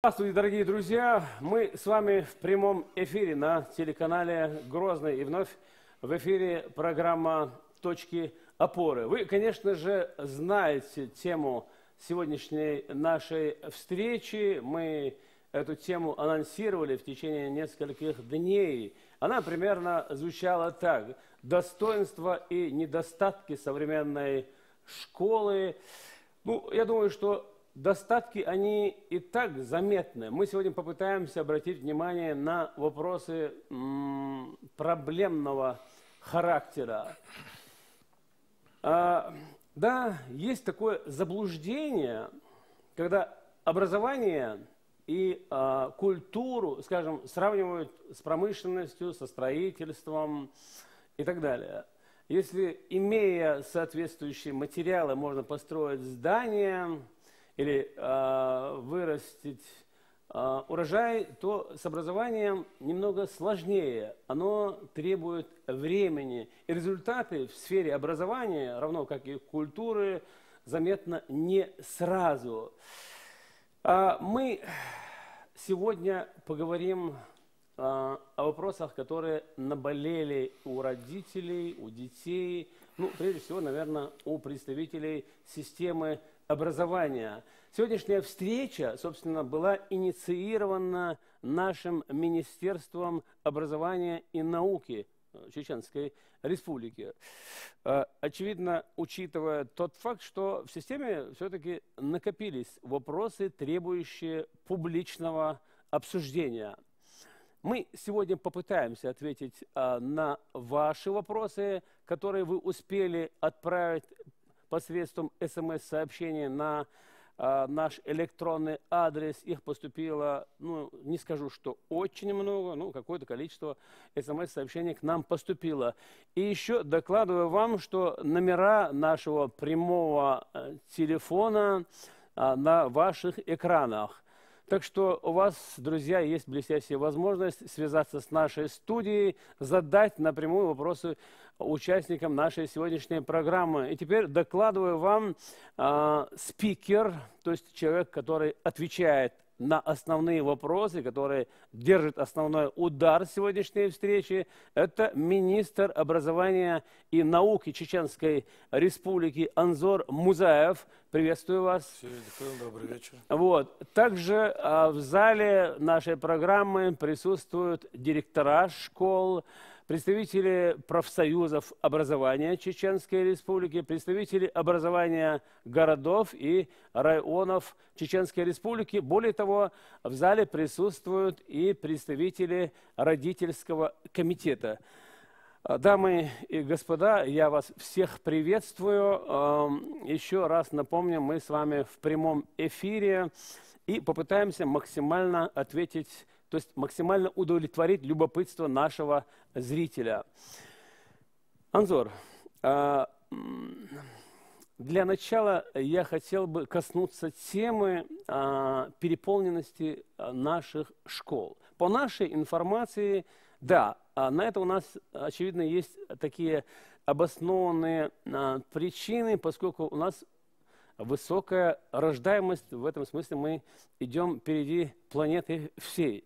Здравствуйте, дорогие друзья! Мы с вами в прямом эфире на телеканале Грозный. И вновь в эфире программа «Точки опоры». Вы, конечно же, знаете тему сегодняшней нашей встречи. Мы эту тему анонсировали в течение нескольких дней. Она примерно звучала так: достоинства и недостатки современной школы. Ну, я думаю, что достатки, они и так заметны. Мы сегодня попытаемся обратить внимание на вопросы проблемного характера. Да, есть такое заблуждение, когда образование и культуру, скажем, сравнивают с промышленностью, со строительством и так далее. Если, имея соответствующие материалы, можно построить здание или вырастить урожай, то с образованием немного сложнее. Оно требует времени. И результаты в сфере образования, равно как и культуры, заметно не сразу. Мы сегодня поговорим о вопросах, которые наболели у родителей, у детей, ну, прежде всего, наверное, у представителей системы образования. Сегодняшняя встреча, собственно, была инициирована нашим Министерством образования и науки Чеченской Республики. Очевидно, учитывая тот факт, что в системе все-таки накопились вопросы, требующие публичного обсуждения. Мы сегодня попытаемся ответить на ваши вопросы, которые вы успели отправить посредством СМС-сообщения на наш электронный адрес. Их поступило, ну, не скажу, что очень много, но какое-то количество СМС-сообщений к нам поступило. И еще докладываю вам, что номера нашего прямого телефона на ваших экранах. Так что у вас, друзья, есть блестящая возможность связаться с нашей студией, задать напрямую вопросы участникам нашей сегодняшней программы. И теперь докладываю вам спикер, то есть человек, который отвечает на основные вопросы, который держит основной удар сегодняшней встречи. Это министр образования и науки Чеченской Республики Анзор Музаев. Приветствую вас. Добрый вечер. Вот. Также в зале нашей программы присутствуют директора школ, представители профсоюзов образования Чеченской Республики, представители образования городов и районов Чеченской Республики. Более того, в зале присутствуют и представители родительского комитета. Дамы и господа, я вас всех приветствую. Еще раз напомню, мы с вами в прямом эфире и попытаемся максимально ответить, то есть максимально удовлетворить любопытство нашего зрителя. Анзор, для начала я хотел бы коснуться темы переполненности наших школ. По нашей информации, да, на это у нас, очевидно, есть такие обоснованные причины, поскольку у нас высокая рождаемость, в этом смысле мы идем впереди планеты всей.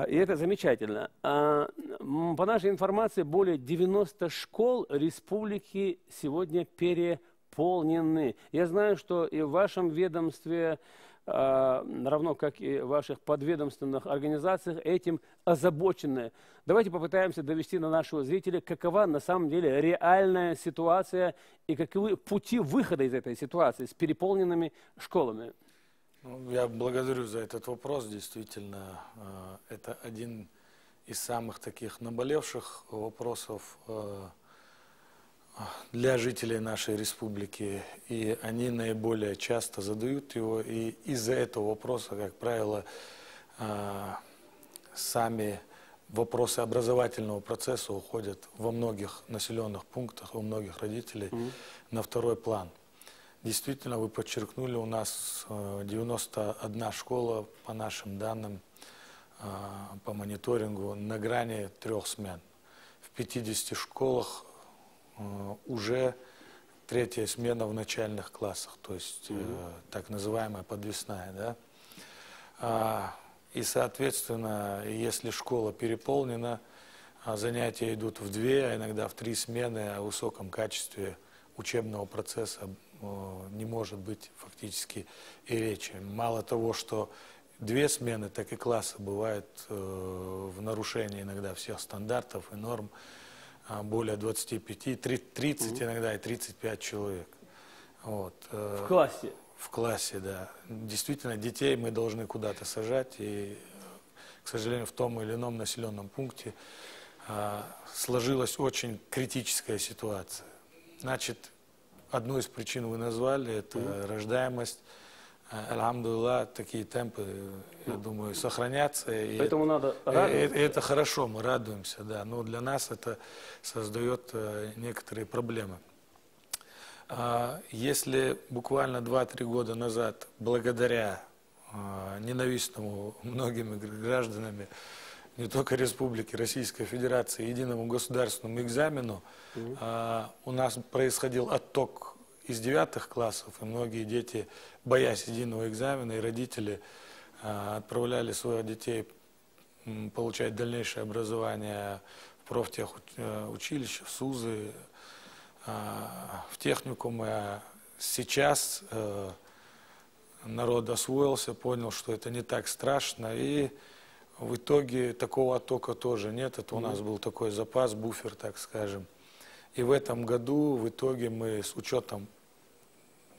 И это замечательно. По нашей информации, более 90 школ республики сегодня переполнены. Я знаю, что и в вашем ведомстве, равно как и в ваших подведомственных организациях, этим озабочены. Давайте попытаемся довести до нашего зрителя, какова на самом деле реальная ситуация и каковы пути выхода из этой ситуации с переполненными школами. Я благодарю за этот вопрос. Действительно, это один из самых таких наболевших вопросов для жителей нашей республики, и они наиболее часто задают его, и из-за этого вопроса, как правило, сами вопросы образовательного процесса уходят во многих населенных пунктах, у многих родителей на второй план. Действительно, вы подчеркнули, у нас 91 школа, по нашим данным, по мониторингу, на грани 3 смен. В 50 школах уже 3-я смена в начальных классах, то есть так называемая подвесная, да? И, соответственно, если школа переполнена, занятия идут в 2, а иногда в 3 смены, о высоком качестве учебного процесса не может быть фактически и речи. Мало того, что 2 смены, так и классы бывают в нарушении иногда всех стандартов и норм, более 25, 30 иногда и 35 человек. Вот. В классе? В классе, да. Действительно, детей мы должны куда-то сажать, и, к сожалению, в том или ином населенном пункте сложилась очень критическая ситуация. Значит, одну из причин вы назвали, это рождаемость. Альхамдулилlah, такие темпы, я думаю, сохранятся. Поэтому надо радоваться. Это хорошо, мы радуемся, да, но для нас это создает некоторые проблемы. Если буквально 2-3 года назад, благодаря ненавистному многими гражданами не только Республики Российской Федерации единому государственному экзамену, у нас происходил отток из 9 классов, и многие дети, боясь единого экзамена, и родители отправляли своих детей получать дальнейшее образование в профтехучилища, в СУЗы, в техникумы. Сейчас народ освоился, понял, что это не так страшно, и в итоге такого оттока тоже нет. Это у нас был такой запас, буфер, так скажем. И в этом году в итоге мы с учетом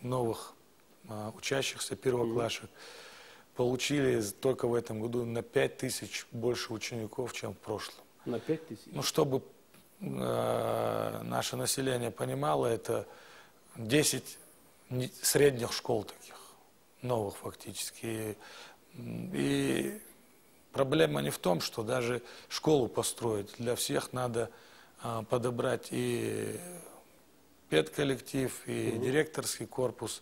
новых учащихся первоклашек получили только в этом году на 5000 больше учеников, чем в прошлом. На 5000? Ну, чтобы наше население понимало, это 10 средних школ таких, новых фактически. И проблема не в том, что даже школу построить. Для всех надо подобрать и педколлектив, и директорский корпус.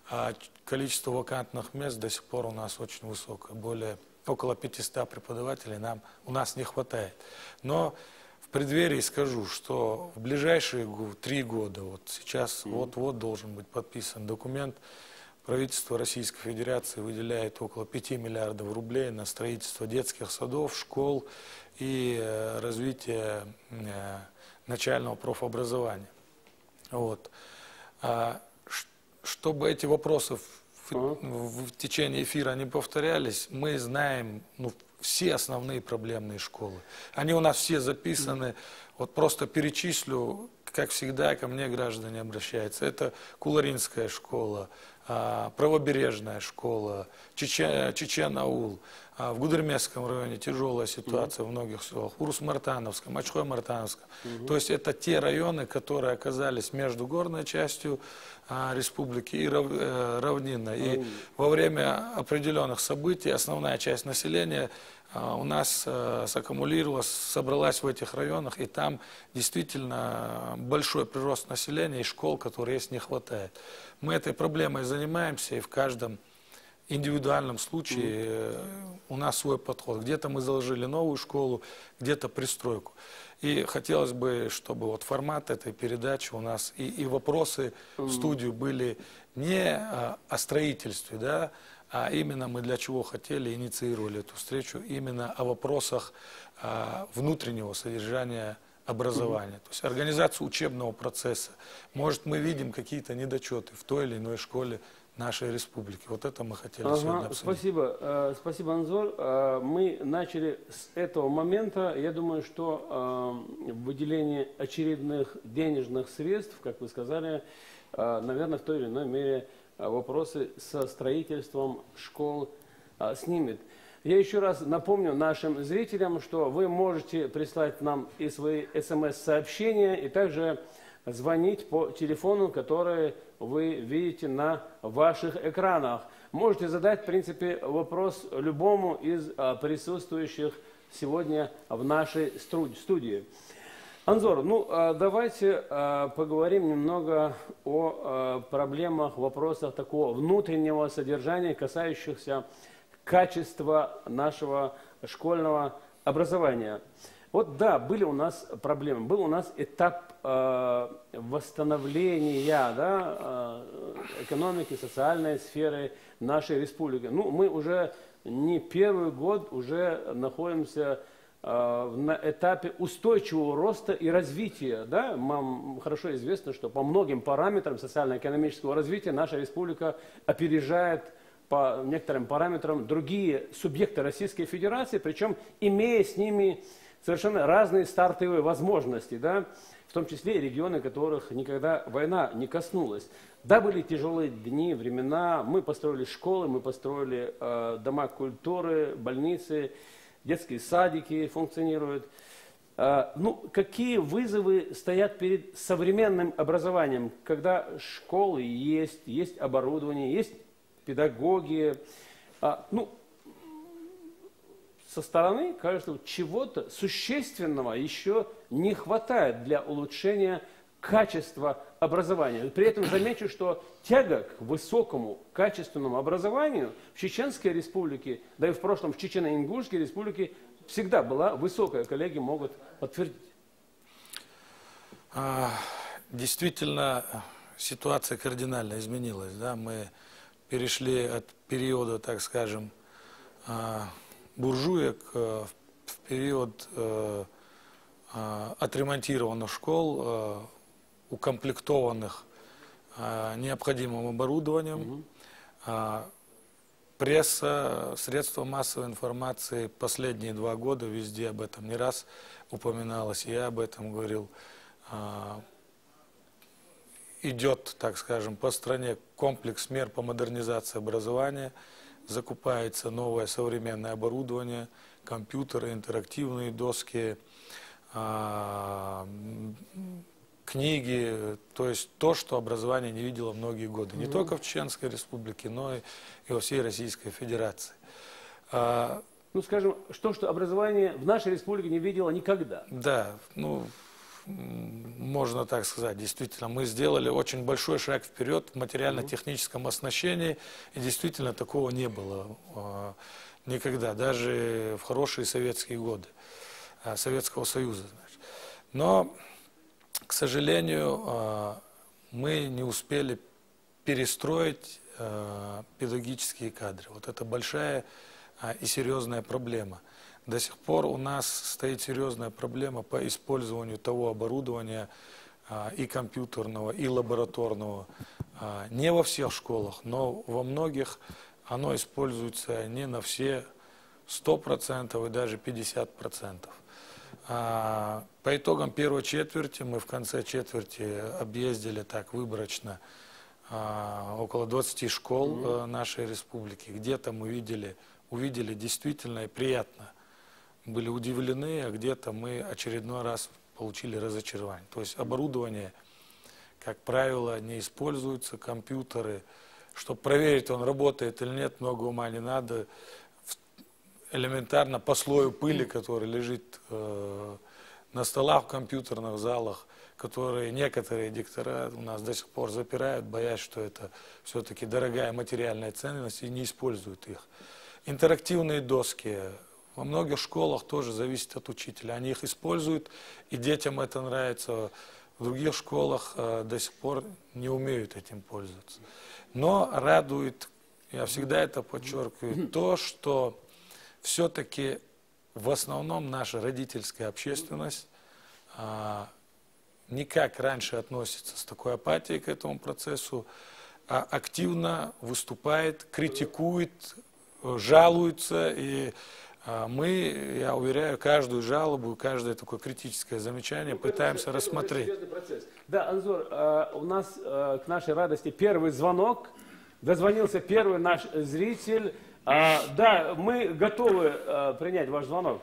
А количество вакантных мест до сих пор у нас очень высокое. Около 500 преподавателей у нас не хватает. Но в преддверии скажу, что в ближайшие 3 года, вот сейчас вот-вот должен быть подписан документ, правительство Российской Федерации выделяет около 5 миллиардов рублей на строительство детских садов, школ и развитие начального профобразования. Вот. Чтобы эти вопросы в течение эфира не повторялись, мы знаем все основные проблемные школы. Они у нас все записаны. Вот просто перечислю, как всегда, ко мне граждане обращаются. Это Куларинская школа, Правобережная школа, Чечен-Аул. В Гудермесском районе тяжелая ситуация в многих селах. Урус-Мартановском, Очхой-Мартановском. То есть это те районы, которые оказались между горной частью республики и равнинной. И во время определенных событий основная часть населения у нас саккумулировалась, собралась в этих районах, и там действительно большой прирост населения и школ, которые есть, не хватает. Мы этой проблемой занимаемся, и в каждом индивидуальном случае у нас свой подход. Где-то мы заложили новую школу, где-то пристройку. И хотелось бы, чтобы вот формат этой передачи у нас и вопросы в студию были не о строительстве, да, а именно мы для чего хотели, инициировали эту встречу, именно о вопросах внутреннего содержания образования, то есть организацию учебного процесса. Может, мы видим какие-то недочеты в той или иной школе нашей республики. Вот это мы хотели сегодня обсудить. Спасибо, спасибо, Анзор. Мы начали с этого момента. Я думаю, что выделение очередных денежных средств, как вы сказали, наверное, в той или иной мере вопросы со строительством школ снимет. Я еще раз напомню нашим зрителям, что вы можете прислать нам и свои СМС-сообщения, и также звонить по телефону, который вы видите на ваших экранах. Можете задать, в принципе, вопрос любому из присутствующих сегодня в нашей студии. Анзор, давайте поговорим немного о проблемах, вопросах такого внутреннего содержания, касающихся качества нашего школьного образования. Вот да, были у нас проблемы, был у нас этап восстановления экономики, социальной сферы нашей республики. Мы уже не первый год уже находимся на этапе устойчивого роста и развития. Да? Нам хорошо известно, что по многим параметрам социально-экономического развития наша республика опережает по некоторым параметрам другие субъекты Российской Федерации, причем имея с ними совершенно разные стартовые возможности, да? В том числе и регионы, которых никогда война не коснулась. Да, были тяжелые дни, времена, мы построили школы, мы построили дома культуры, больницы, детские садики функционируют. Ну, какие вызовы стоят перед современным образованием, когда школы есть оборудование, есть педагоги? Ну, со стороны, кажется, чего-то существенного еще не хватает для улучшения качества образования. При этом замечу, что тяга к высокому качественному образованию в Чеченской республике, да и в прошлом в Чечено-Ингушской республике всегда была высокая. Коллеги могут подтвердить. Действительно, ситуация кардинально изменилась. Да? Мы перешли от периода, так скажем, буржуек в период отремонтированных школ, укомплектованных необходимым оборудованием. Пресса, средства массовой информации последние 2 года везде об этом не раз упоминалось, я об этом говорил. Идет, так скажем, по стране комплекс мер по модернизации образования, закупается новое современное оборудование, компьютеры, интерактивные доски, книги, то есть то, что образование не видело многие годы. Не только в Чеченской республике, но и во всей Российской Федерации. Ну, скажем, что образование в нашей республике не видело никогда. Да, ну, можно так сказать, действительно, мы сделали очень большой шаг вперед в материально-техническом оснащении, и действительно такого не было никогда, даже в хорошие советские годы Советского Союза. Но, к сожалению, мы не успели перестроить педагогические кадры. Вот это большая и серьезная проблема. До сих пор у нас стоит серьезная проблема по использованию того оборудования и компьютерного, и лабораторного. Не во всех школах, но во многих оно используется не на все 100% и даже 50%. По итогам первой четверти, мы в конце четверти объездили так выборочно около 20 школ нашей республики. Где-то мы увидели действительно и приятно, были удивлены, а где-то мы очередной раз получили разочарование. То есть оборудование, как правило, не используется, компьютеры, чтобы проверить, он работает или нет, много ума не надо. Элементарно по слою пыли, который лежит на столах в компьютерных залах, которые некоторые диктора у нас до сих пор запирают, боясь, что это все-таки дорогая материальная ценность, и не используют их. Интерактивные доски во многих школах тоже зависит от учителя. Они их используют, и детям это нравится. В других школах до сих пор не умеют этим пользоваться. Но радует, я всегда это подчеркиваю, то, что все-таки в основном наша родительская общественность не как раньше относится с такой апатией к этому процессу, а активно выступает, критикует, жалуется. И мы, я уверяю, каждую жалобу, каждое такое критическое замечание пытаемся рассмотреть. Да, Анзор, у нас к нашей радости первый звонок. Дозвонился первый наш зритель. Да, мы готовы принять ваш звонок.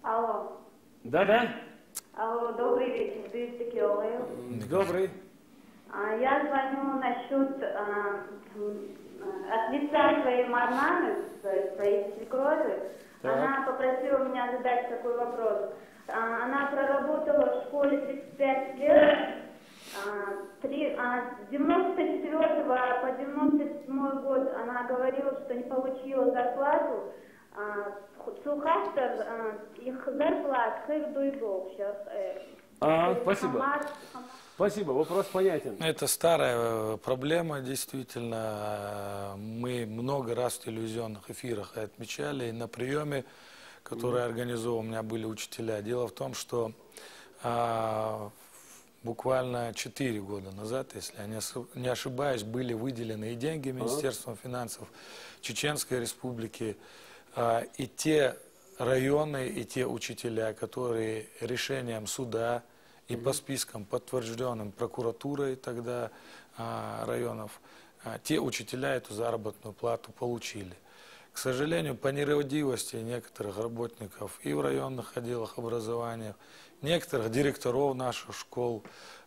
Алло. Да. Алло, добрый вечер, Добрый. Я звоню насчет от лица своей мамы, своей свекрови. Так. Она попросила меня задать такой вопрос. Она проработала в школе 35 лет. С 94 по 97 год она говорила, что не получила зарплату. Сухастер их зарплат, Спасибо. Спасибо, вопрос понятен. Это старая проблема, действительно. Мы много раз в телевизионных эфирах отмечали, и на приеме, который организовал, у меня были учителя. Дело в том, что буквально 4 года назад, если я не ошибаюсь, были выделены и деньги Министерством финансов Чеченской Республики, и те районы, и те учителя, которые решением суда и по спискам, подтвержденным прокуратурой тогда районов, те учителя эту заработную плату получили. К сожалению, по нерадивости некоторых работников и в районных отделах образования, некоторых директоров наших школ,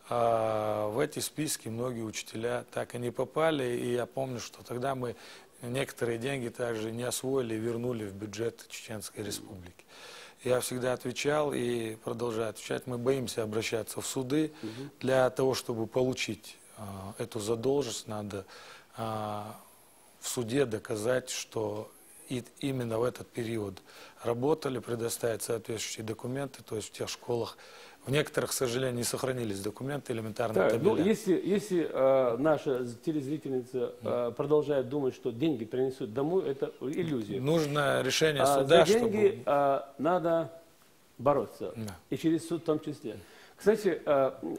в эти списки многие учителя так и не попали. И я помню, что тогда мы некоторые деньги также не освоили и вернули в бюджет Чеченской Республики. Я всегда отвечал и продолжаю отвечать. Мы боимся обращаться в суды. Для того, чтобы получить эту задолженность, надо в суде доказать, что именно в этот период работали, предоставить соответствующие документы, то есть в тех школах. В некоторых, к сожалению, не сохранились документы, элементарно табеля. Ну, если наша телезрительница продолжает думать, что деньги принесут домой, это иллюзия. Нужно решение суда, за деньги чтобы... надо бороться, Да. и через суд в том числе. Кстати,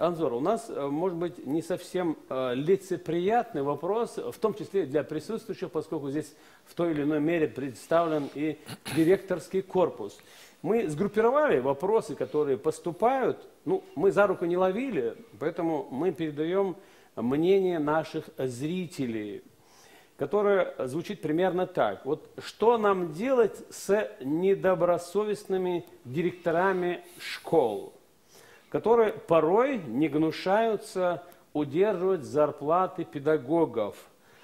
Анзор, у нас, может быть, не совсем лицеприятный вопрос, в том числе для присутствующих, поскольку здесь в той или иной мере представлен и директорский корпус. Мы сгруппировали вопросы, которые поступают, ну, мы за руку не ловили, поэтому мы передаем мнение наших зрителей, которое звучит примерно так. Вот что нам делать с недобросовестными директорами школ, которые порой не гнушаются удерживать зарплаты педагогов,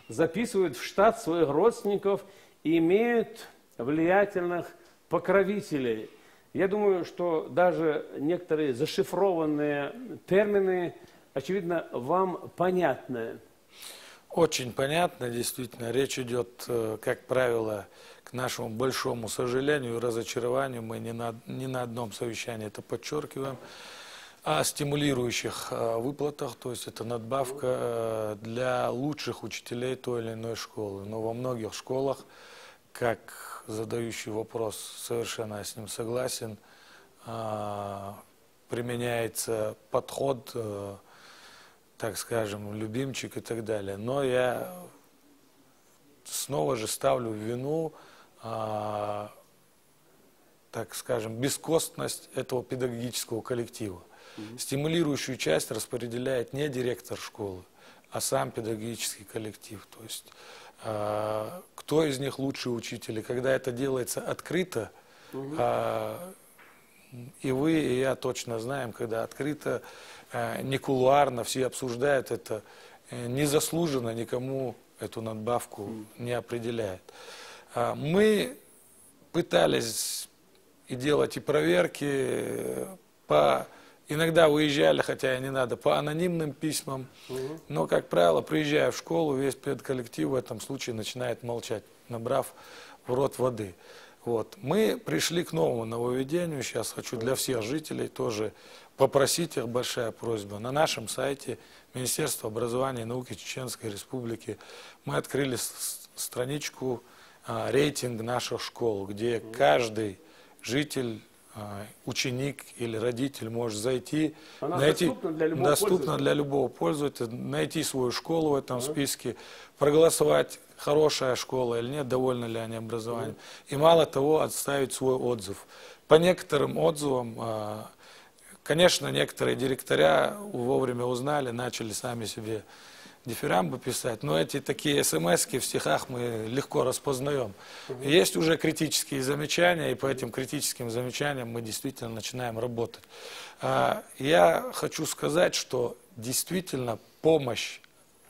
записывают в штат своих родственников и имеют влиятельных покровителей. Я думаю, что даже некоторые зашифрованные термины, очевидно, вам понятны. Очень понятно, действительно. Речь идет, как правило, к нашему большому сожалению и разочарованию, мы не на одном совещании это подчеркиваем, о стимулирующих выплатах, то есть это надбавка для лучших учителей той или иной школы. Но во многих школах, как задающий вопрос, совершенно я с ним согласен, применяется подход, так скажем, любимчик и так далее. Но я снова же ставлю в вину, так скажем, бескостность этого педагогического коллектива. Стимулирующую часть распределяет не директор школы, а сам педагогический коллектив. То есть кто из них лучшие учители. Когда это делается открыто, и вы, и я точно знаем, когда открыто, не кулуарно, все обсуждают это, незаслуженно никому эту надбавку не определяет. Мы пытались и делать и проверки, иногда выезжали, хотя и не надо, по анонимным письмам, но, как правило, приезжая в школу, весь педколлектив в этом случае начинает молчать, набрав в рот воды. Вот. Мы пришли к новому нововведению, сейчас хочу для всех жителей тоже попросить их, большая просьба. На нашем сайте Министерства образования и науки Чеченской Республики мы открыли страничку рейтинг наших школ, где каждый житель, ученик или родитель может зайти, доступна для любого пользователя, найти свою школу в этом списке, проголосовать, хорошая школа или нет, довольны ли они образованием. И мало того, оставить свой отзыв. По некоторым отзывам, конечно, некоторые директора вовремя узнали, начали сами себе дифирамбы писать, но эти такие смс-ки в стихах мы легко распознаем. Есть уже критические замечания, и по этим критическим замечаниям мы действительно начинаем работать. Я хочу сказать, что действительно помощь,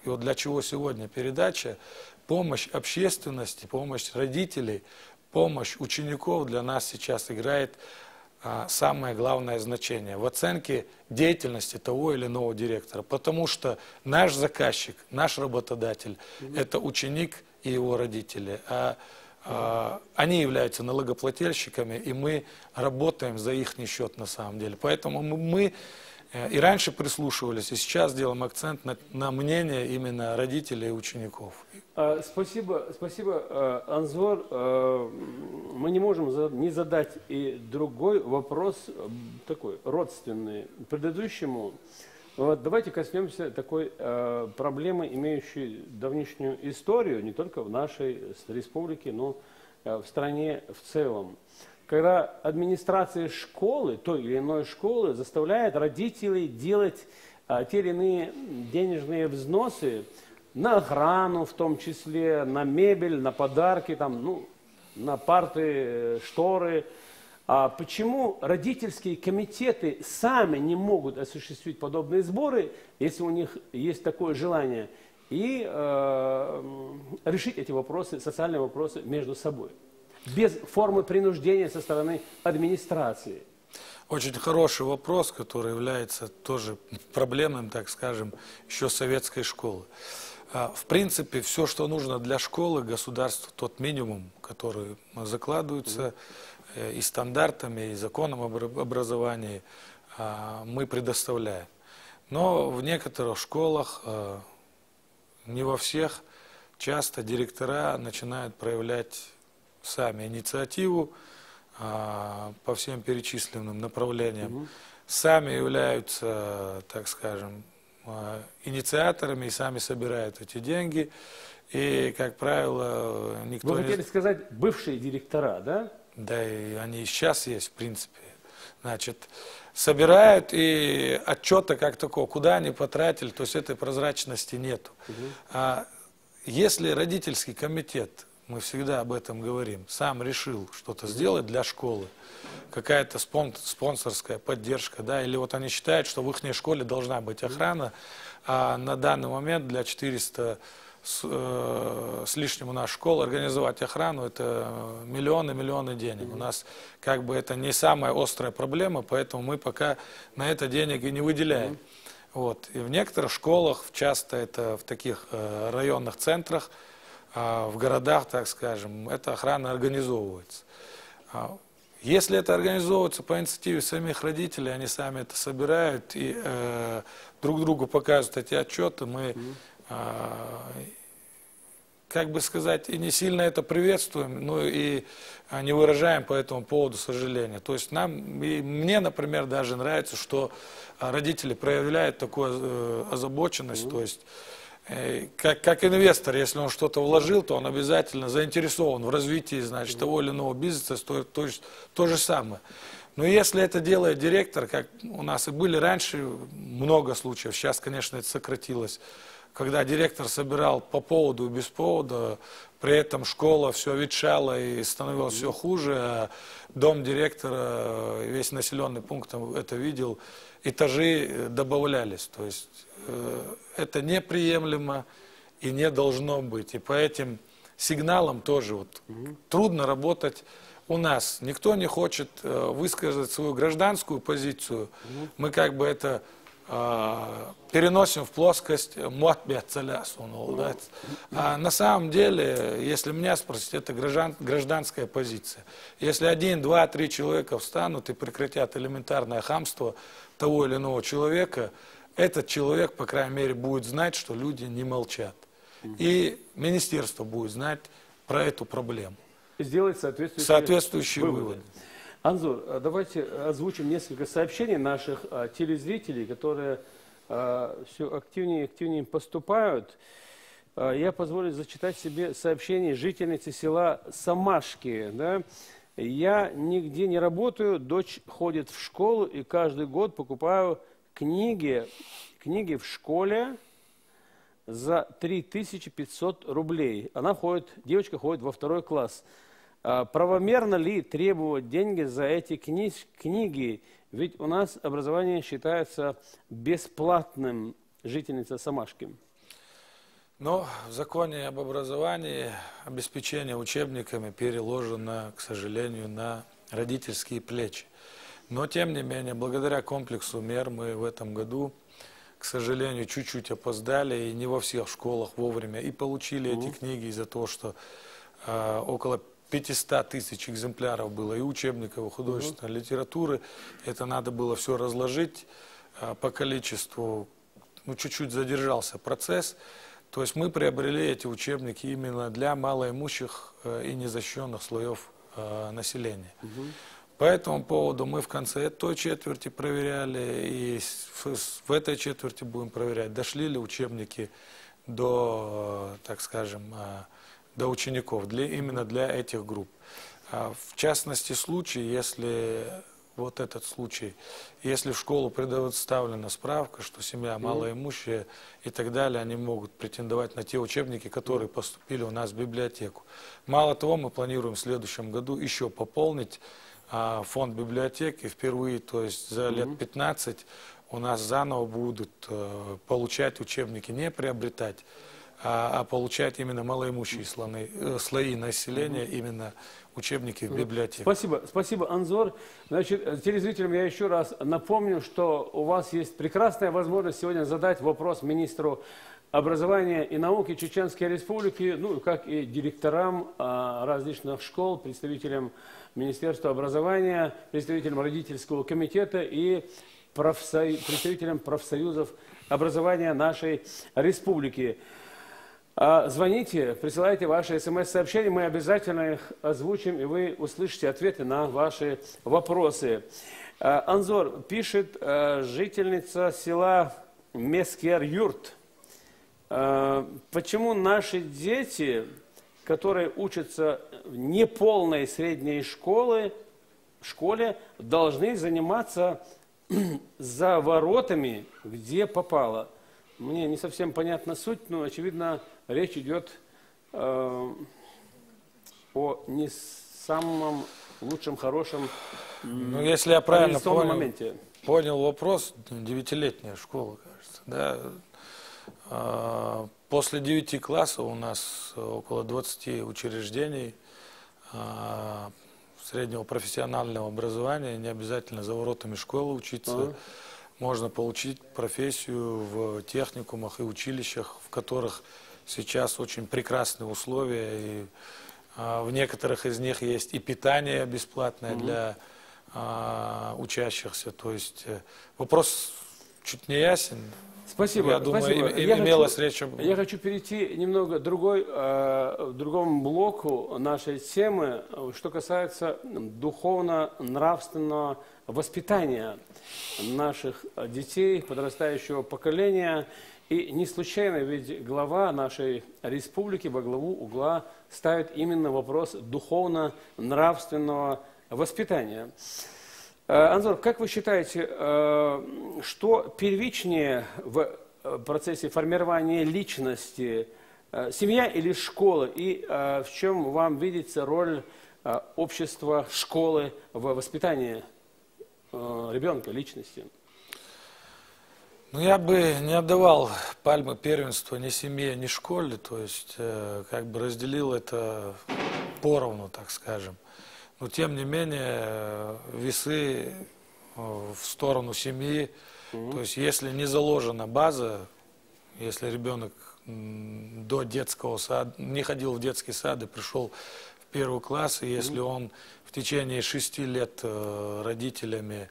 и вот для чего сегодня передача, помощь общественности, помощь родителей, помощь учеников для нас сейчас играет самое главное значение в оценке деятельности того или иного директора. Потому что наш заказчик, наш работодатель – это ученик и его родители. Они являются налогоплательщиками, и мы работаем за их счет на самом деле. Поэтому мы И раньше прислушивались, и сейчас делаем акцент на мнение именно родителей и учеников. Спасибо, Анзор. Мы не можем не задать и другой вопрос, такой родственный предыдущему. Вот давайте коснемся такой проблемы, имеющей давнишнюю историю, не только в нашей республике, но в стране в целом. Когда администрация школы, той или иной школы, заставляет родителей делать те или иные денежные взносы на охрану, в том числе, на мебель, на подарки, там, ну, на парты, шторы. А почему родительские комитеты сами не могут осуществить подобные сборы, если у них есть такое желание, и решить эти вопросы, социальные вопросы между собой, без формы принуждения со стороны администрации? Очень хороший вопрос, который является тоже проблемным, так скажем, еще советской школы. В принципе, все, что нужно для школы, государство, тот минимум, который закладывается и стандартами, и законом об образовании, мы предоставляем. Но в некоторых школах, не во всех, часто директора начинают проявлять сами инициативу по всем перечисленным направлениям, сами являются, так скажем, инициаторами и сами собирают эти деньги. И, как правило, никто Вы хотели сказать бывшие директора, да? Да, и они и сейчас есть, в принципе. Значит, собирают, и отчета как такого, куда они потратили, то есть этой прозрачности нету. А если родительский комитет, мы всегда об этом говорим, сам решил что-то сделать для школы, какая-то спонсорская поддержка, да, или вот они считают, что в их школе должна быть охрана, а на данный момент для 400 с лишним у нас школ организовать охрану — это миллионы денег. У нас как бы это не самая острая проблема, поэтому мы пока на это денег и не выделяем. Вот. И в некоторых школах, часто это в таких районных центрах, в городах, так скажем, эта охрана организовывается. Если это организовывается по инициативе самих родителей, они сами это собирают и друг другу показывают эти отчеты, мы, как бы сказать, и не сильно это приветствуем, но и не выражаем по этому поводу сожаления. То есть нам, и мне, например, даже нравится, что родители проявляют такую озабоченность, то есть как инвестор, если он что-то вложил, то он обязательно заинтересован в развитии, значит, того или иного бизнеса, то есть то же самое. Но если это делает директор, как у нас и были раньше много случаев, сейчас, конечно, это сократилось, когда директор собирал по поводу и без повода, при этом школа все ветшала и становилось все хуже, а дом директора, весь населенный пункт это видел, этажи добавлялись. То есть это неприемлемо и не должно быть. И по этим сигналам тоже вот трудно работать у нас. Никто не хочет высказать свою гражданскую позицию. Мы как бы это переносим в плоскость а на самом деле, если меня спросить, это гражданская позиция. Если 1, 2, 3 человека встанут и прекратят элементарное хамство того или иного человека, этот человек, по крайней мере, будет знать, что люди не молчат. И министерство будет знать про эту проблему. Сделать соответствующие выводы. Анзор, давайте озвучим несколько сообщений наших телезрителей, которые все активнее и активнее поступают. Я позволю зачитать себе сообщение жительницы села Самашки. Да? Я нигде не работаю, дочь ходит в школу и каждый год покупаю книги в школе за 3500 рублей. Девочка ходит во 2 класс. Правомерно ли требовать деньги за эти книги? Ведь у нас образование считается бесплатным, жительница Самашки. Но в законе об образовании обеспечение учебниками переложено, к сожалению, на родительские плечи. Но, тем не менее, благодаря комплексу мер мы в этом году, к сожалению, чуть-чуть опоздали и не во всех школах вовремя и получили эти книги из-за того, что около 500 тысяч экземпляров было и учебников, и художественной литературы. Это надо было все разложить по количеству, ну, чуть-чуть задержался процесс. То есть мы приобрели эти учебники именно для малоимущих и незащищенных слоев населения. По этому поводу мы в конце той четверти проверяли, и в этой четверти будем проверять, дошли ли учебники до, так скажем, до учеников, именно для этих групп. В частности, если вот этот случай, если в школу предоставлена справка, что семья малоимущая и так далее, они могут претендовать на те учебники, которые поступили у нас в библиотеку. Мало того, мы планируем в следующем году еще пополнить фонд библиотеки впервые, то есть за лет 15 у нас заново будут получать учебники, не приобретать, а получать именно малоимущие слои населения, именно учебники в библиотеке. Спасибо, Анзор. Значит, телезрителям я еще раз напомню, что у вас есть прекрасная возможность сегодня задать вопрос министру образования и науки Чеченской Республики, ну, как и директорам различных школ, представителям Министерства образования, представителям родительского комитета и представителям профсоюзов образования нашей республики. Звоните, присылайте ваши смс-сообщения, мы обязательно их озвучим, и вы услышите ответы на ваши вопросы. Анзор пишет, жительница села Мескер-Юрт. Почему наши дети, которые учатся в неполной средней школе, должны заниматься за воротами, где попало? Мне не совсем понятна суть, но, очевидно, речь идет о не самом лучшем, хорошем если я правильно моменте. Понял вопрос, 9-летняя школа, кажется, да? После 9 классов у нас около 20 учреждений среднего профессионального образования, не обязательно за воротами школы учиться. Можно получить профессию в техникумах и училищах, в которых сейчас очень прекрасные условия. И в некоторых из них есть и питание бесплатное для учащихся. То есть вопрос чуть не ясен. Спасибо. Я думаю, имелась речь об... Я хочу перейти немного к другому блоку нашей темы, что касается духовно-нравственного воспитания наших детей, подрастающего поколения. И не случайно, ведь глава нашей республики во главу угла ставит именно вопрос духовно-нравственного воспитания. Анзор, как вы считаете, что первичнее в процессе формирования личности, семья или школа? И в чем вам видится роль общества, школы в воспитании ребенка, личности? Ну, я бы не отдавал пальмы первенства ни семье, ни школе, то есть как бы разделил это поровну, так скажем. Но тем не менее весы в сторону семьи, то есть если не заложена база, если ребенок до детского сада, не ходил в детский сад и пришел в первый класс, и если он в течение 6 лет родителями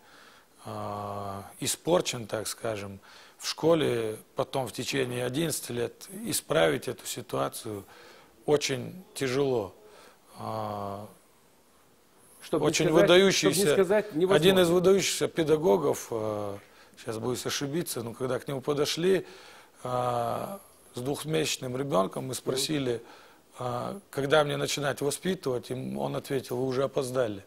испорчен, так скажем, в школе потом в течение 11 лет исправить эту ситуацию очень тяжело. Очень выдающийся, один из выдающихся педагогов, сейчас боюсь ошибиться, но когда к нему подошли с 2-месячным ребенком, мы спросили, когда мне начинать воспитывать, и он ответил, вы уже опоздали.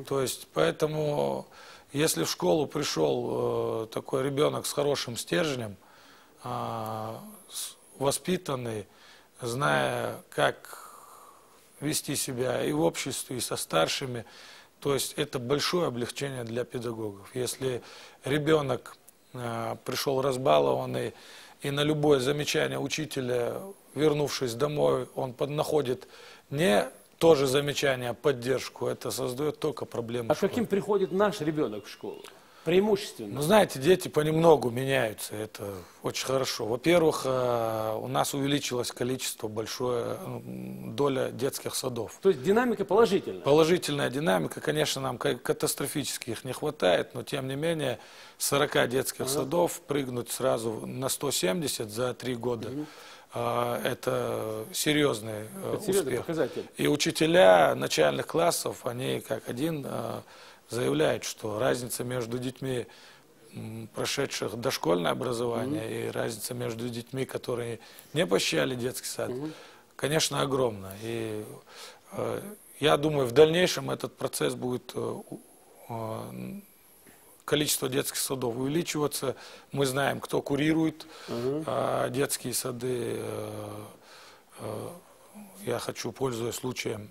То есть, поэтому, если в школу пришел такой ребенок с хорошим стержнем, воспитанный, зная, как вести себя и в обществе, и со старшими, то есть это большое облегчение для педагогов. Если ребенок пришел разбалованный, и на любое замечание учителя, вернувшись домой, он находит не то же замечание, а поддержку, это создает только проблемы. А каким приходит наш ребенок в школу? Преимущественно. Ну, знаете, дети понемногу меняются, это очень хорошо. Во-первых, у нас увеличилось количество, большое доля детских садов. То есть динамика положительная? Положительная динамика, конечно, нам катастрофически их не хватает, но тем не менее 40 детских садов прыгнуть сразу на 170 за 3 года. Это серьезный успех. Показатель. И учителя начальных классов, они как один заявляют, что разница между детьми, прошедших дошкольное образование, и разница между детьми, которые не посещали детский сад, конечно, огромна. И я думаю, в дальнейшем этот процесс будет, количество детских садов увеличиваться. Мы знаем, кто курирует детские сады. Я хочу, пользуясь случаем,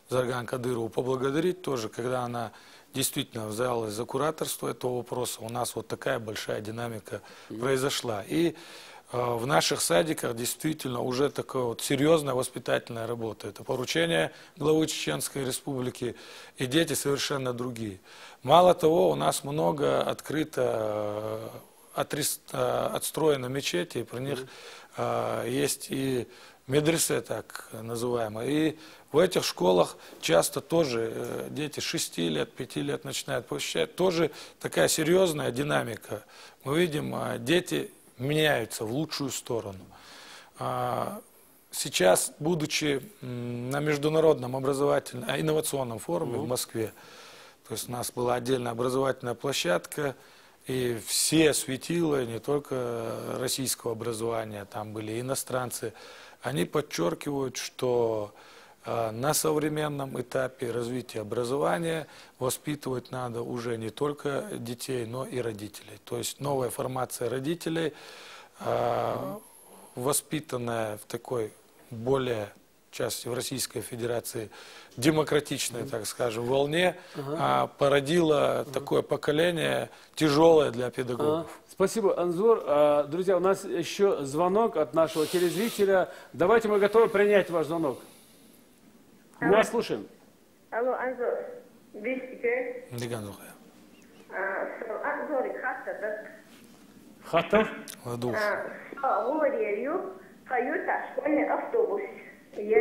Зарган Кадырову поблагодарить тоже, когда она действительно взялась за кураторство этого вопроса. У нас вот такая большая динамика произошла. И в наших садиках действительно уже такая вот серьезная воспитательная работа. Это поручение главы Чеченской Республики, и дети совершенно другие. Мало того, у нас много открыто отстроено мечетей, про них есть и медресе, так называемые. И в этих школах часто тоже дети 6 лет, 5 лет начинают посещать. Тоже такая серьезная динамика. Мы видим, дети меняются в лучшую сторону. Сейчас, будучи на международном инновационном форуме в Москве, то есть у нас была отдельная образовательная площадка, и все светила, не только российского образования, там были иностранцы, они подчеркивают, что на современном этапе развития образования воспитывать надо уже не только детей, но и родителей. То есть новая формация родителей, воспитанная в такой более части в Российской Федерации демократичной, так скажем, волне, породила такое поколение тяжелое для педагогов. Спасибо, Анзор. Друзья, у нас еще звонок от нашего телезрителя. Давайте, мы готовы принять ваш звонок. Мы вас слушаем. Алло, Анзор. Бесите. Анзор, Хатов? Ладуш. Говорю, каюта, школьный автобус. Я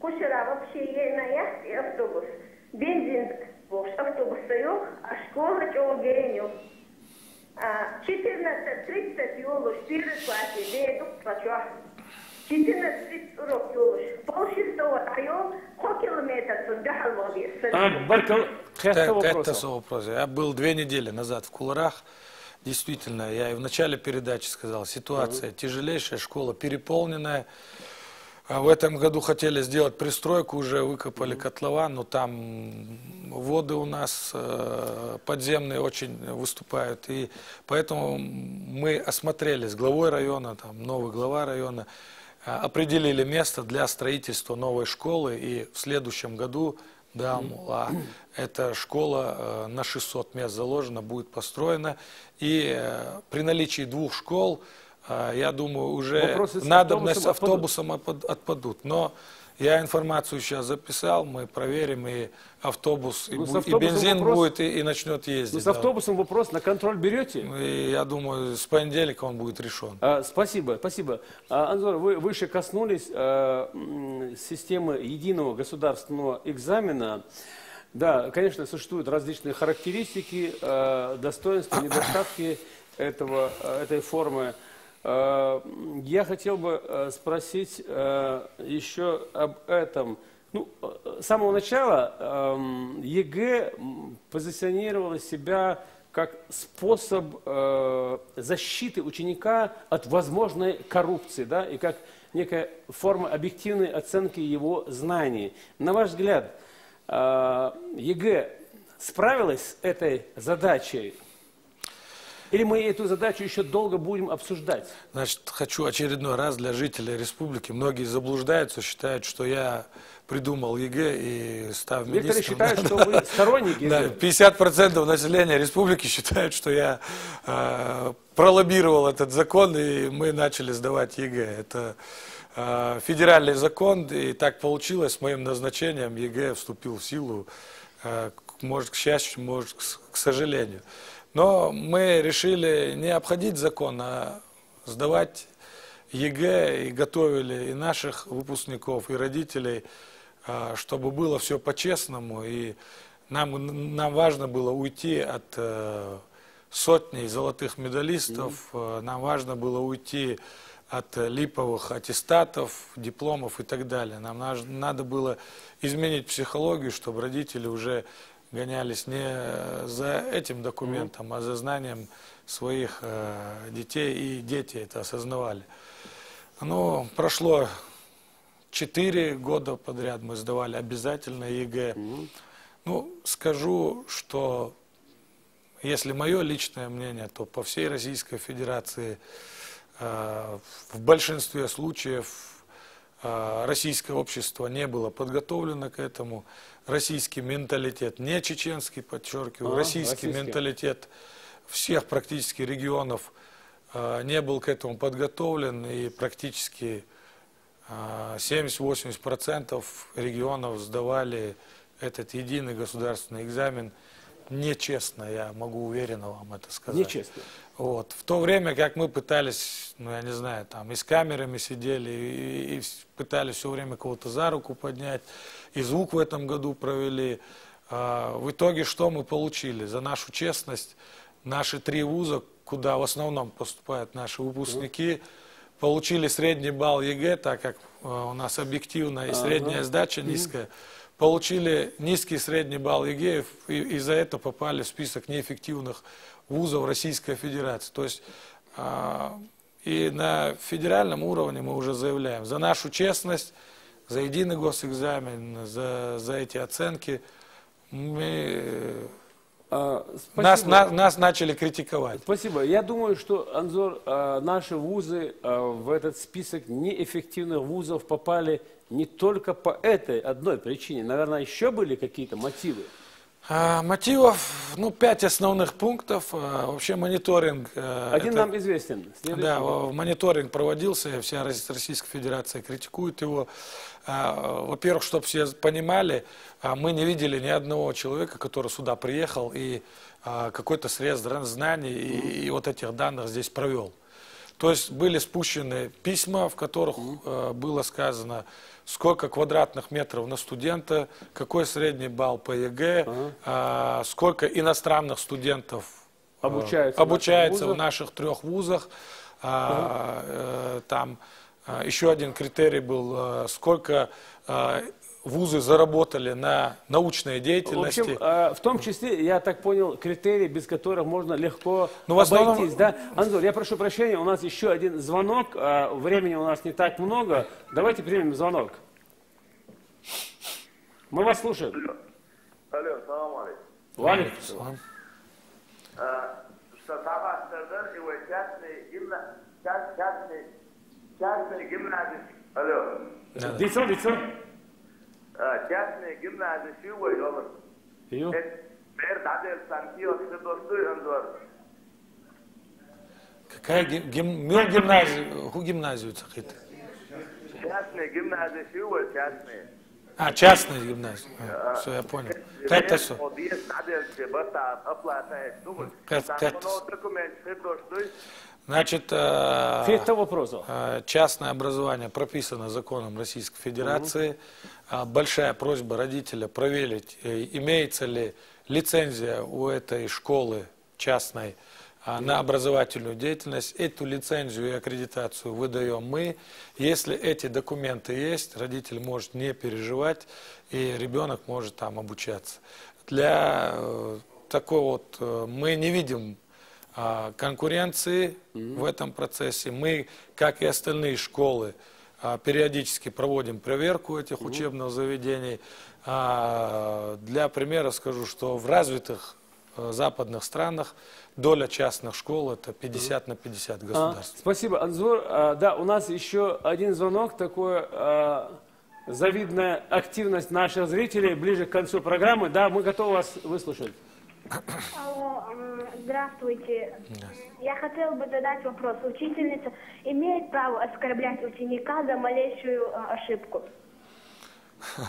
кушера вообще на автобус. Бензин автобус стоял, а школа чего геню. 14:30 юлуш, первый классе, ведут плачу. 14 урок юлуш. Полшестого район, 100 километров туда халваби. Это вопрос. Я был 2 недели назад в Куларах. Действительно, я и в начале передачи сказал, ситуация тяжелейшая, школа переполненная. А в этом году хотели сделать пристройку, уже выкопали котлован, но там воды у нас подземные очень выступают. И поэтому мы осмотрели с главой района, там новый глава района, определили место для строительства новой школы. И в следующем году, да, эта школа на 600 мест заложена, будет построена. И при наличии 2 школ, я думаю, уже надобность с автобусом отпадут. Но я информацию сейчас записал, мы проверим, и автобус, и бензин будет, и начнет ездить. С автобусом вопрос на контроль берете? И я думаю, с понедельника он будет решен. Спасибо, спасибо. Анзор, вы выше коснулись системы единого государственного экзамена. Да, конечно, существуют различные характеристики, достоинства, недостатки этой формы. Я хотел бы спросить еще об этом. Ну, с самого начала ЕГЭ позиционировала себя как способ защиты ученика от возможной коррупции, да, и как некая форма объективной оценки его знаний. На ваш взгляд, ЕГЭ справилась с этой задачей? Или мы эту задачу еще долго будем обсуждать? Значит, хочу очередной раз для жителей республики. Многие заблуждаются, считают, что я придумал ЕГЭ и став министром. Некоторые считают, что вы сторонник ЕГЭ. 50% населения республики считают, что я пролоббировал этот закон, и мы начали сдавать ЕГЭ. Это федеральный закон, и так получилось, с моим назначением ЕГЭ вступил в силу может, к счастью, может, к сожалению. Но мы решили не обходить закон, а сдавать ЕГЭ и готовили и наших выпускников, и родителей, чтобы было все по-честному. И нам важно было уйти от сотни золотых медалистов, нам важно было уйти от липовых аттестатов, дипломов и так далее. Нам надо было изменить психологию, чтобы родители уже гонялись не за этим документом, а за знанием своих детей, и дети это осознавали. Ну, прошло 4 года подряд, мы сдавали обязательно ЕГЭ. Ну, скажу, что если мое личное мнение, то по всей Российской Федерации в большинстве случаев российское общество не было подготовлено к этому. Российский менталитет, не чеченский, подчеркиваю, российский менталитет всех практически регионов не был к этому подготовлен, и практически 70-80% регионов сдавали этот единый государственный экзамен нечестно, я могу уверенно вам это сказать. Нечестно. Вот. В то время, как мы пытались, ну я не знаю, там и с камерами сидели, и пытались все время кого-то за руку поднять, и звук в этом году провели, в итоге что мы получили? За нашу честность наши 3 вуза, куда в основном поступают наши выпускники, получили средний балл ЕГЭ, так как у нас объективно и средняя сдача низкая, получили низкий средний балл ЕГЭ и за это попали в список неэффективных вузов Российской Федерации. То есть и на федеральном уровне мы уже заявляем за нашу честность, за единый госэкзамен, за эти оценки нас начали критиковать. Спасибо. Я думаю, что, Анзор, наши вузы в этот список неэффективных вузов попали не только по этой одной причине. Наверное, еще были какие-то мотивы? Мотивов, 5 основных пунктов. Вообще мониторинг. Один нам известен. Да, мониторинг проводился, вся Российская Федерация критикует его. Во-первых, чтобы все понимали, мы не видели ни одного человека, который сюда приехал и какой-то срез знаний и вот этих данных здесь провел. То есть были спущены письма, в которых было сказано, сколько квадратных метров на студента, какой средний балл по ЕГЭ, сколько иностранных студентов обучается в наших 3 вузах. Там еще один критерий был, сколько вузы заработали на научной деятельности. В общем, в том числе, я так понял, критерии, без которых можно легко обойтись. Да? Анзор, я прошу прощения, у нас еще один звонок, времени у нас не так много. Давайте примем звонок. Мы вас слушаем. Алло, салам алейкум. Валикум. Алло. Лицо. Частные гимназии шивой olur. Yok. Mer dadel sanki yoksa dostu Anzor. Какая гимназия? Гимназию цахит. Частные гимназии шивой, частные. Частная гимназия. Все, я понял. Это все. Значит, частное образование прописано законом Российской Федерации. Большая просьба родителя проверить, имеется ли лицензия у этой школы частной на образовательную деятельность. Эту лицензию и аккредитацию выдаем мы. Если эти документы есть, родитель может не переживать, и ребенок может там обучаться. Для такой вот мы не видим конкуренции в этом процессе. Мы, как и остальные школы, периодически проводим проверку этих учебных заведений. Для примера скажу, что в развитых западных странах доля частных школ это 50 на 50 государств. Спасибо, Анзор. Да, у нас еще один звонок, такое завидная активность наших зрителей ближе к концу программы. Да, мы готовы вас выслушать. Алло, здравствуйте. Я хотела бы задать вопрос. Учительница имеет право оскорблять ученика за малейшую ошибку?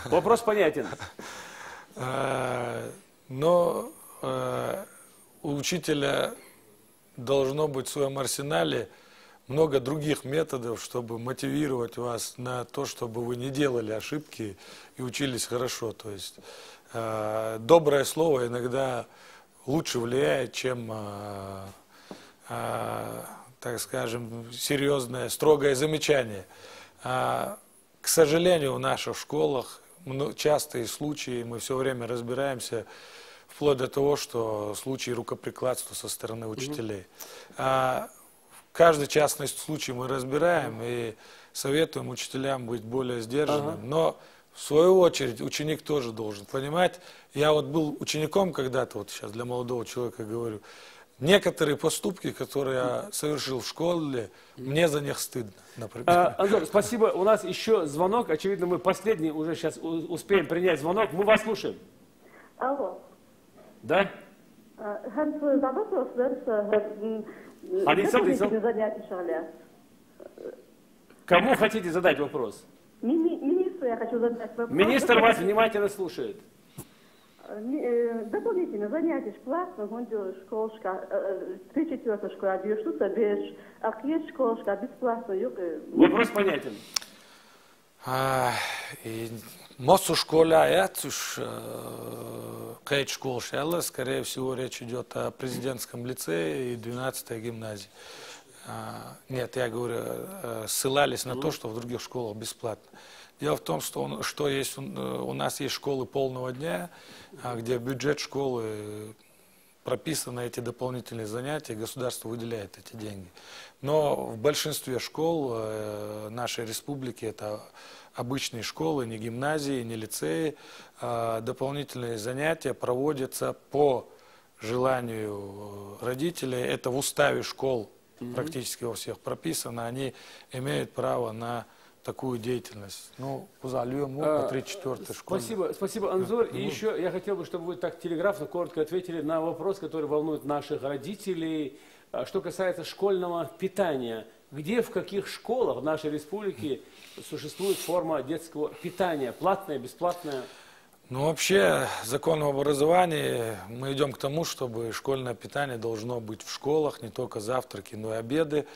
Вопрос понятен. Но у учителя должно быть в своем арсенале много других методов, чтобы мотивировать вас на то, чтобы вы не делали ошибки и учились хорошо. То есть доброе слово иногда лучше влияет, чем, так скажем, серьезное, строгое замечание. К сожалению, в наших школах частые случаи, мы все время разбираемся, вплоть до того, что случаи рукоприкладства со стороны учителей. Каждый частный случай мы разбираем и советуем учителям быть более сдержанным. Но в свою очередь ученик тоже должен понимать. Я вот был учеником когда-то, вот сейчас для молодого человека говорю, некоторые поступки, которые я совершил в школе, мне за них стыдно, например. Анзор, спасибо. У нас еще звонок. Очевидно, мы последний уже сейчас успеем принять звонок. Мы вас слушаем. Алло. Да? Кому хотите задать вопрос? Министру я хочу задать вопрос. Министр вас внимательно слушает. Дополнительно занятия платно, школка, 3-4 школа, 2 штуки, 5, а есть школка бесплатно. Вопрос понятен. Мосу школяет, кейт школ шелла, скорее всего, речь идет о президентском лицее и 12-й гимназии. Нет, я говорю, ссылались на то, что в других школах бесплатно. Дело в том, что есть, у нас есть школы полного дня, где бюджет школы прописаны эти дополнительные занятия, государство выделяет эти деньги. Но в большинстве школ нашей республики это обычные школы, не гимназии, не лицеи. Дополнительные занятия проводятся по желанию родителей. Это в уставе школ практически во всех прописано. Они имеют право на такую деятельность. Ну, по 3-4 школе. Спасибо, Анзор. И еще я хотел бы, чтобы вы так телеграфно, коротко ответили на вопрос, который волнует наших родителей, что касается школьного питания. Где, в каких школах в нашей республике существует форма детского питания? Платная, бесплатная? Ну, вообще, закон об образовании, мы идем к тому, чтобы школьное питание должно быть в школах, не только завтраки, но и обеды.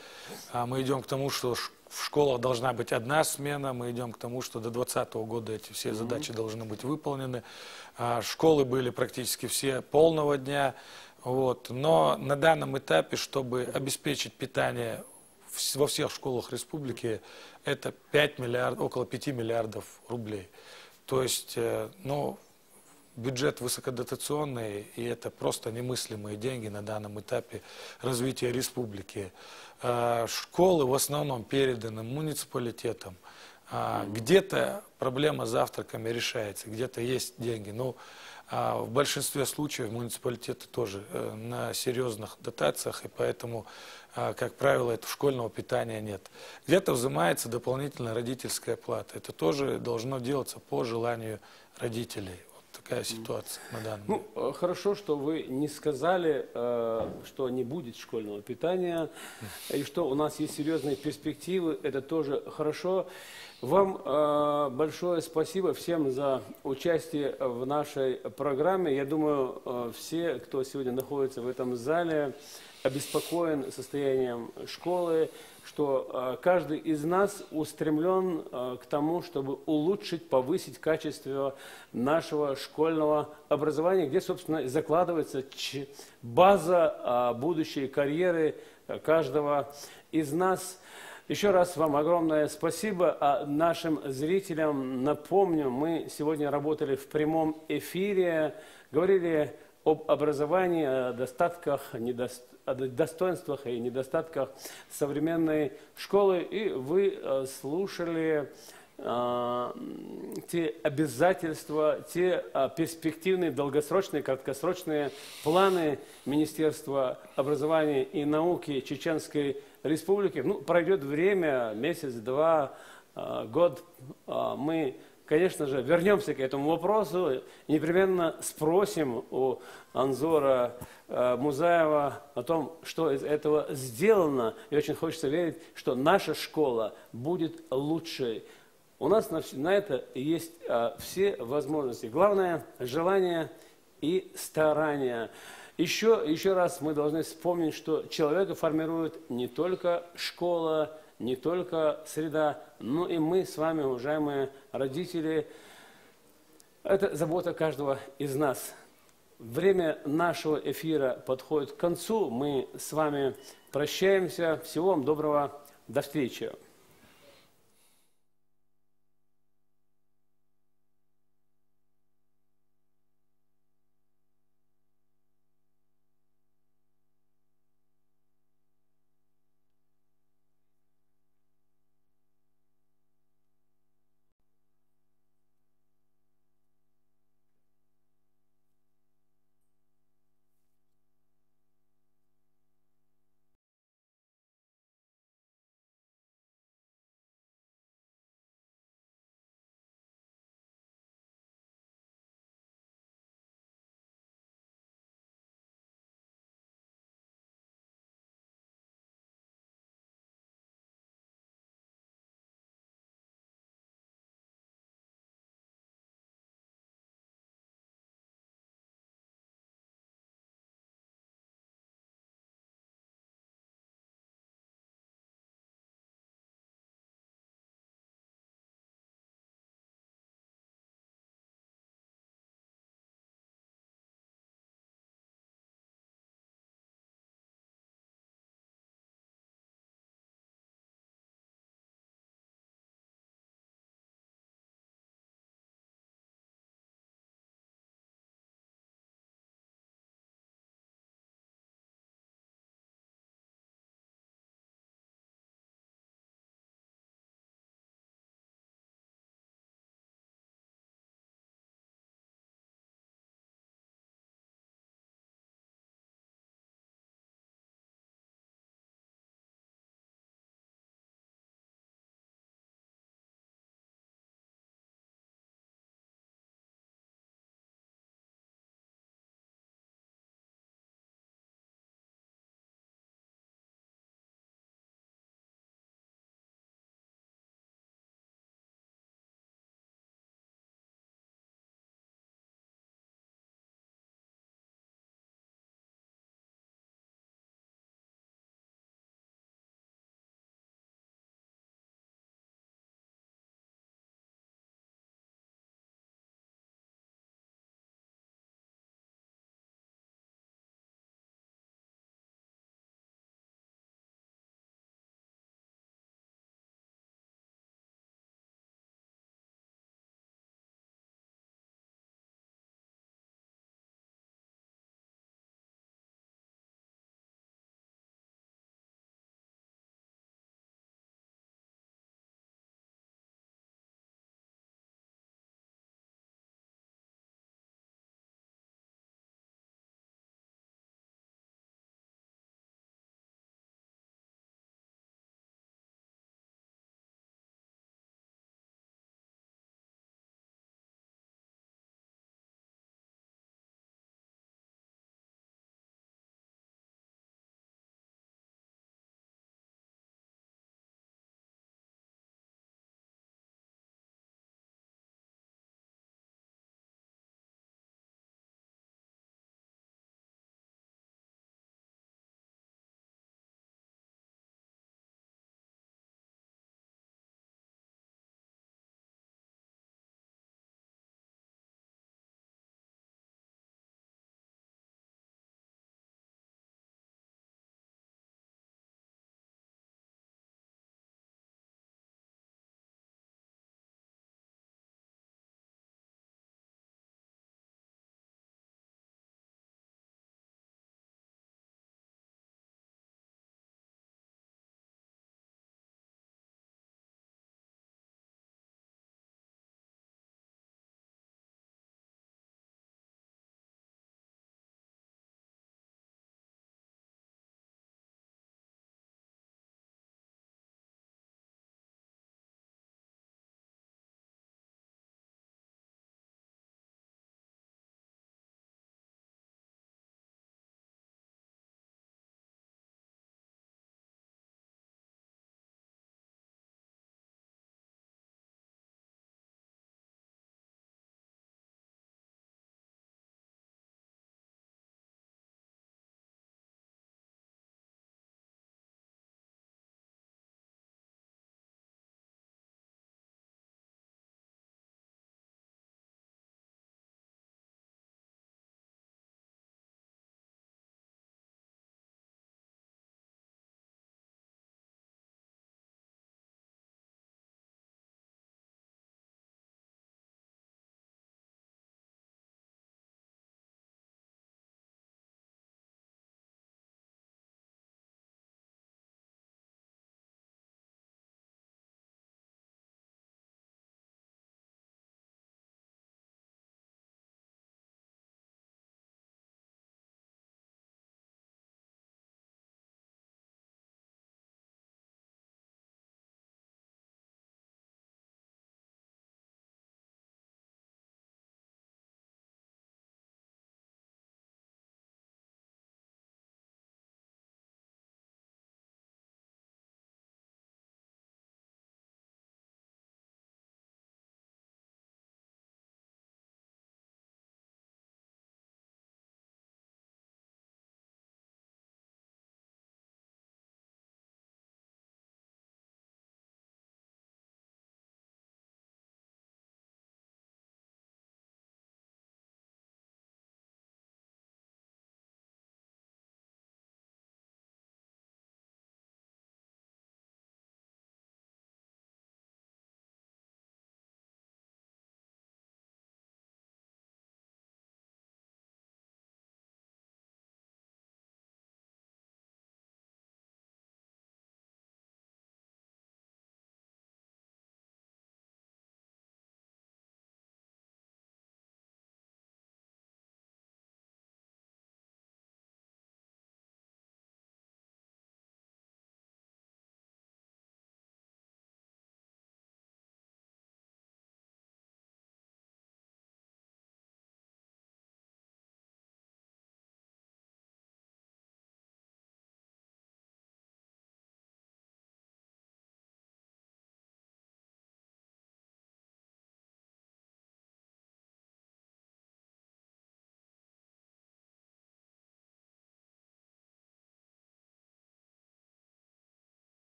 Мы идем к тому, что в школах должна быть одна смена, мы идем к тому, что до 2020 года эти все задачи должны быть выполнены. Школы были практически все полного дня, вот. Но на данном этапе, чтобы обеспечить питание во всех школах республики, это около 5 миллиардов рублей. То есть, ну, бюджет высокодотационный, и это просто немыслимые деньги на данном этапе развития республики. Школы в основном переданы муниципалитетам. Где-то проблема с завтраками решается, где-то есть деньги. Но в большинстве случаев муниципалитеты тоже на серьезных дотациях, и поэтому, как правило, этого школьного питания нет. Где-то взимается дополнительная родительская плата. Это тоже должно делаться по желанию родителей. Вот такая ситуация на данный момент. Ну, хорошо, что вы не сказали, что не будет школьного питания, и что у нас есть серьезные перспективы. Это тоже хорошо. Вам большое спасибо всем за участие в нашей программе. Я думаю, все, кто сегодня находится в этом зале, обеспокоен состоянием школы, что каждый из нас устремлен к тому, чтобы улучшить, повысить качество нашего школьного образования, где, собственно, и закладывается база будущей карьеры каждого из нас. Еще раз вам огромное спасибо. А нашим зрителям напомню, мы сегодня работали в прямом эфире, говорили об образовании, о достоинствах и недостатках современной школы. И вы слушали те обязательства, те перспективные, долгосрочные, краткосрочные планы Министерства образования и науки Чеченской Республики. Ну, пройдет время, месяц, два, год, мы, конечно же, вернемся к этому вопросу, непременно спросим у Анзора Музаева о том, что из этого сделано. И очень хочется верить, что наша школа будет лучшей. У нас на это есть все возможности. Главное – желание и старания. Еще раз мы должны вспомнить, что человека формирует не только школа, не только среда, но и мы с вами, уважаемые родители. Это забота каждого из нас. Время нашего эфира подходит к концу. Мы с вами прощаемся. Всего вам доброго. До встречи.